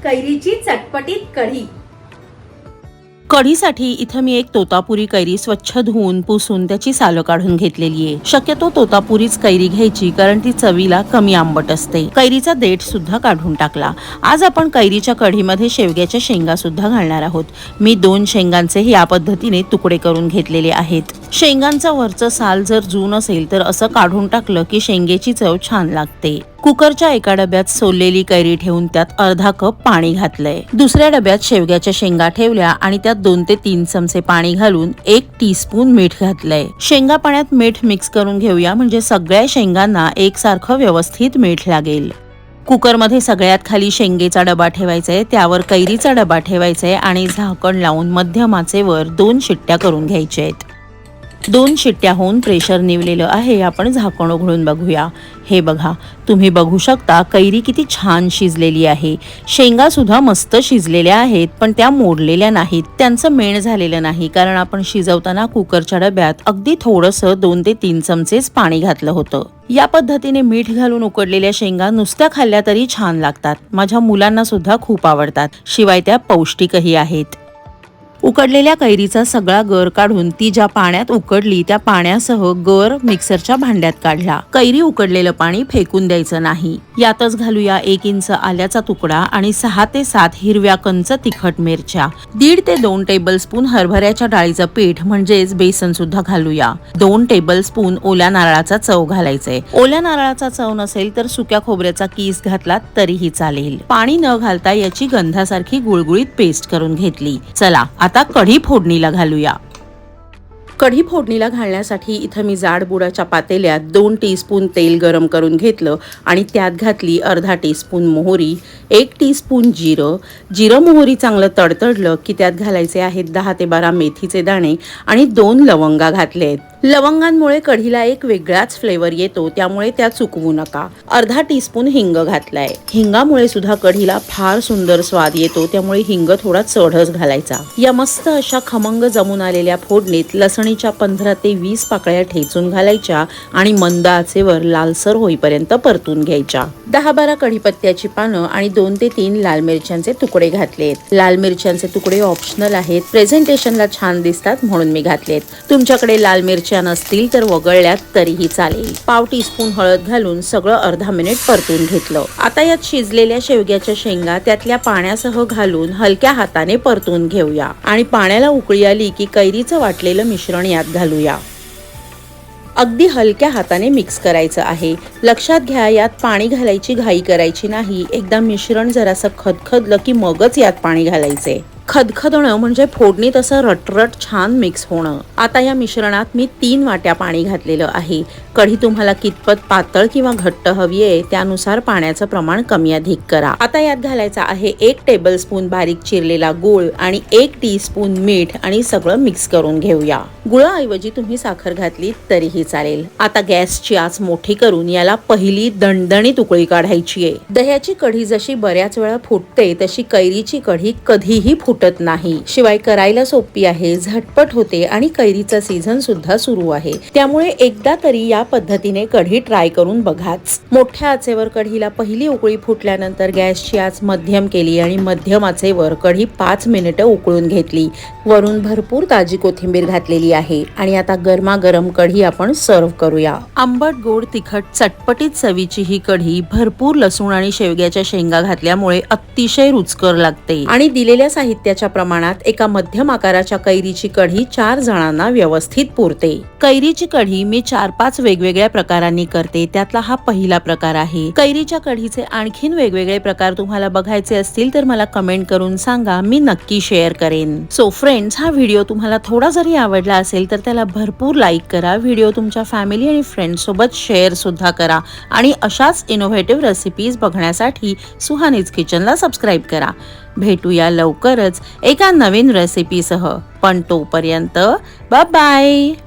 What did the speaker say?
कैरीची चटपटीत कढी। कढीसाठी इथं मी एक तोतापुरी कैरी स्वच्छ धुवून पुसून त्याची सालं काढून घेतलेली आहे। शक्यतो तोतापुरीच कैरी घ्यायची कारण ती चवीला कमी आंबट असते। कैरीचा देठ सुद्धा काढून टाकला। आज आपण कैरीच्या कढीमध्ये शेवग्याच्या शेंगा सुद्धा घालणार आहोत। मी 2 शेंगांचे या पद्धतीने तुकडे करून घेतलेले आहेत। शेंगांचं वरचं साल जर जून असेल तर असं काढून टाकलं की शेंगेची चव छान लागते। कुकरच्या एका डब्यात सोललेली कैरी ठेवून त्यात अर्धा कप पाणी घातलंय। दुसऱ्या डब्यात शेवग्याच्या शेंगा ठेवल्या आणि त्यात 2 ते 3 चमचे पाणी घालून 1 टीस्पून मीठ घातलंय। शेंगा पाण्यात मीठ मिक्स करून घेऊया म्हणजे सगळ्या शेंगांना एकसारखं व्यवस्थित मीठ लागेल। कुकरमध्ये सगळ्यात खाली शेंगेचा डबा ठेवायचा आहे, त्यावर कैरीचा डबा ठेवायचा आहे आणि झाकण लावून मध्यम आचेवर 2 शिट्ट्या करून घ्यायच्या आहेत। 2 शिट्ट्या होऊन प्रेशर निवलेलं आहे। आपण झाकण उघडून बघूया। हे बघा, तुम्ही बघू शकता कैरी किती छान शिजलेली आहे। शेंगा सुद्धा मस्त शिजलेल्या आहेत, पण त्या मोडलेल्या नाहीत, त्यांचं मेण झालेलं नाही कारण आपण शिजवताना कुकरच्या डब्यात अगदी थोडंसं 2 ते 3 चमचेच पाणी घातलं होतं। या पद्धतीने मीठ घालून उकडलेल्या शेंगा नुसत्या खाल्ल्या तरी छान लागतात। माझ्या मुलांना सुद्धा खूप आवडतात, शिवाय त्या पौष्टिकही आहेत। उकडलेल्या कैरीचा सगळा गर काढून ती ज्या पाण्यात उकडली त्या पाण्यासह गर मिक्सरच्या भांड्यात काढला। कैरी उकडलेलं पाणी फेकून द्यायचं नाही। यातच घालूया 1 इंच आल्याचा तुकडा आणि 6 ते 7 हिरव्या कंच तिखट मिरच्या, 1.5 ते 2 टेबलस्पून हरभऱ्याच्या डाळीचं पीठ म्हणजेच बेसन सुद्धा घालूया। 2 टेबलस्पून ओल्या नारळाचा चव घालायचंय। ओल्या नारळाचा चव नसेल तर सुक्या खोबऱ्याचा कीस घातला तरीही चालेल। पाणी न घालता याची गंधासारखी गुळगुळीत पेस्ट करून घेतली। चला आता कढी फोडणीला घालूया। कढी फोडणीला घालण्यासाठी इथं मी जाड बुडाच्या पातेल्यात 2 टीस्पून तेल गरम करून घेतलं आणि त्यात घातली अर्धा टीस्पून मोहरी, 1 टीस्पून जिरं मोहरी चांगलं तडतडलं की त्यात घालायचे आहेत 10 ते 12 मेथीचे दाणे आणि 2 लवंगा घातलेत। लवंगांमुळे कढीला एक वेगळाच फ्लेवर येतो, त्यामुळे त्या चुकवू नका। अर्धा टीस्पून हिंग घातलाय। हिंगामुळे सुद्धा कढीला फार सुंदर स्वाद येतो, त्यामुळे हिंग थोडा चढच घालायचा। या मस्त अशा खमंग जमून आलेल्या फोडणीत लसणीच्या 15 ते 20 पाकळ्या ठेचून घालायच्या आणि मंद आचेवर लालसर होईपर्यंत परतून घ्यायच्या। 10-12 कढीपत्त्याची पानं आणि 2 ते 3 लाल मिरच्यांचे तुकडे घातलेत। लाल मिरच्यांचे तुकडे ऑप्शनल आहेत, प्रेझेंटेशनला छान दिसतात म्हणून मी घातलेत। तुमच्याकडे लाल मिरच्या नसतील तर वगळल्यात तरीही चालेल। पाव टीस्पून हळद घालून सगळं अर्धा मिनिट परतून घेतलं। आता यात शिजलेल्या शेवग्याच्या शेंगा त्यातल्या पाण्यासह घालून हलक्या हाताने परतून घेऊया आणि पाण्याला उकळी आली की कैरीचं वाटलेलं मिश्रण यात घालूया। अगदी हलक्या हाताने मिक्स करायचं आहे। लक्षात घ्या, यात पाणी घालायची घाई करायची नाही। एकदा मिश्रण जरासं खदखदलं की मगच यात पाणी घालायचे। खदखदणं म्हणजे फोडणीत असं रटरट छान मिक्स होणं। आता या मिश्रणात मी 3 वाट्या पाणी घातलेलं आहे। कढी तुम्हाला कितपत पातळ किंवा घट्ट हवी आहे त्यानुसार पाण्याचं प्रमाण कमी अधिक करा। आता यात घालायचा आहे 1 टेबलस्पून बारीक चिरलेला गूळ आणि 1 टीस्पून मीठ आणि सगळं मिक्स करून घेऊया। गुळाऐवजी तुम्ही साखर घातली तरीही चालेल। आता गॅसची आच मोठी करून याला पहिली दणदणीत उकळी काढायची आहे। दह्याची कढी जशी बऱ्याच वेळा फुटते तशी कैरीची कढी कधीही फुटत नाही। शिवाय करायला सोपी आहे, झटपट होते आणि कैरीचा सीझन सुद्धा सुरू आहे, त्यामुळे एकदा तरी या पद्धतीने कढी ट्राय करून बघाच। मोठ्या आचेवर कढीला पहिली उकळी फुटल्यानंतर गॅसची आच मध्यम केली आणि मध्यम आचेवर कढी 5 मिनिटं उकळून घेतली। वरून भरपूर ताजी कोथिंबीर घातलेली आहे आणि आता गरमागरम कढी आपण सर्व्ह करूया। आंबट गोड तिखट चटपटीत चवीची ही कढी भरपूर लसूण आणि शेवग्याच्या शेंगा घातल्यामुळे अतिशय रुचकर लागते आणि दिलेल्या साहित्याच्या प्रमाणात एका मध्यम आकाराच्या कैरीची कढी 4 जणांना व्यवस्थित पुरते। कैरीची कढी मी 4-5 वेगवेगळ्या प्रकारांनी करते, त्यातला हा पहिला प्रकार आहे। कैरीच्या कढीचे आणखीन वेगवेगळे प्रकार तुम्हाला बघायचे असतील तर मला कमेंट करून सांगा, मी नक्की शेअर करेन। सो फ्रेंड्स, हा व्हिडिओ तुम्हाला थोडा जरी आवडला असेल तर त्याला भरपूर लाईक करा। व्हिडिओ तुमच्या फॅमिली आणि फ्रेंड्स सोबत शेअर सुद्धा करा आणि अशाच इनोव्हेटिव्ह रेसिपीज बघण्यासाठी सुहानीज किचनला सबस्क्राईब करा। भेटूया लवकरच एका नवीन रेसिपीसह, पण तोपर्यंत बाय बाय।